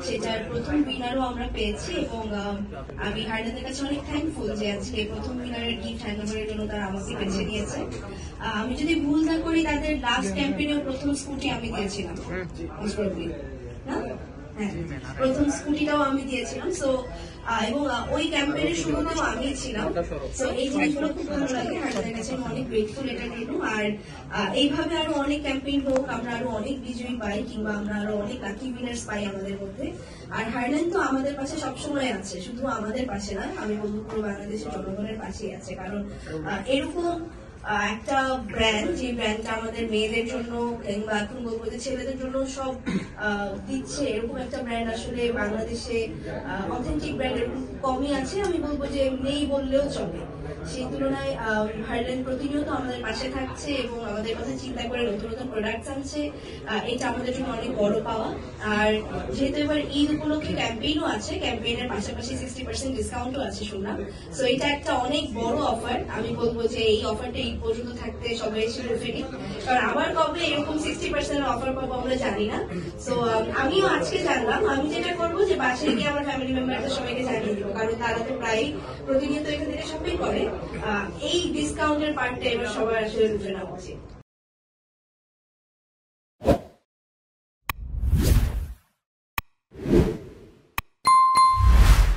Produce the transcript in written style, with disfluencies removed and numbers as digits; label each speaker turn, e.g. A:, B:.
A: সেটার প্রথম উইনারও আমরা পেয়েছি এবং আমি হার্ডেনের কাছে অনেক থ্যাঙ্কফুল যে আজকে প্রথম উইনারের গিফট হ্যান্ডওভারের জন্য তারা আমাকে বেছে নিয়েছে। আমি যদি ভুল না করি তাদের লাস্ট ক্যাম্পেইনেও প্রথম স্কুটি আমি দিয়েছিলাম, না? হ্যাঁ, প্রথম স্কুটিটাও আমি দিয়েছিলাম। সো এবং ওই ক্যাম্পেইনের শুরুতেও আমি ছিলাম। সো এই জিনিসগুলো খুব ভালো লাগে, হার্ডেনের কাছে আমি অনেক গ্রেটফুল এটার জন্য। আর এইভাবে আরো অনেক ক্যাম্পেইন হোক, আমরা আরো অনেক বিজয়ী পাই কিংবা আমরা আরো অনেক লাকি উইনার্স পাই আমাদের মধ্যে। আর হার্ডেন তো আমাদের পাশে সবসময় আছে, শুধু আমাদের পাশে না, আমি বলবো পুরো বাংলাদেশের জনগণের পাশেই আছে। কারণ এরকম একটা ব্র্যান্ড, যে ব্র্যান্ডটা আমাদের মেয়েদের জন্য কিংবা এখন বলবো যে ছেলেদের জন্য সব দিচ্ছে, এরকম একটা ব্র্যান্ড আসলে বাংলাদেশে অথেন্টিক ব্র্যান্ড এরকম কমই আছে, আমি বলবো যে নেই বললেও চলে। সেই তুলনায় হার্ডেন প্রতিনিয়ত আমাদের পাশে থাকছে এবং আমাদের কথা চিন্তা করে নতুন নতুন প্রোডাক্টস আনছে, এটা আমাদের জন্য অনেক বড় পাওয়া। আর যেহেতু এবার ঈদ উপলক্ষে ক্যাম্পেইনও আছে, ক্যাম্পেইনের পাশাপাশি 60% ডিসকাউন্টও আছে শুনলাম। সো এটা একটা অনেক বড় অফার, আমি বলবো যে এই অফারটা ঈদ পর্যন্ত থাকতে সবাই এসে লুফে নিন, কারণ আবার কবে এরকম 60% অফার পাবো আমরা জানি না। সো আমিও আজকে জানলাম, আমি যেটা করবো যে বাসায় গিয়ে আমার ফ্যামিলি মেম্বারদের সবাইকে জানিয়ে দিব, কারণ তারা তো প্রায় প্রতিনিয়ত এখান থেকে শপিং করে। এই ডিসকাউন্টের পার্টটা এবার সবার আসলে লুফে নেওয়া উচিত।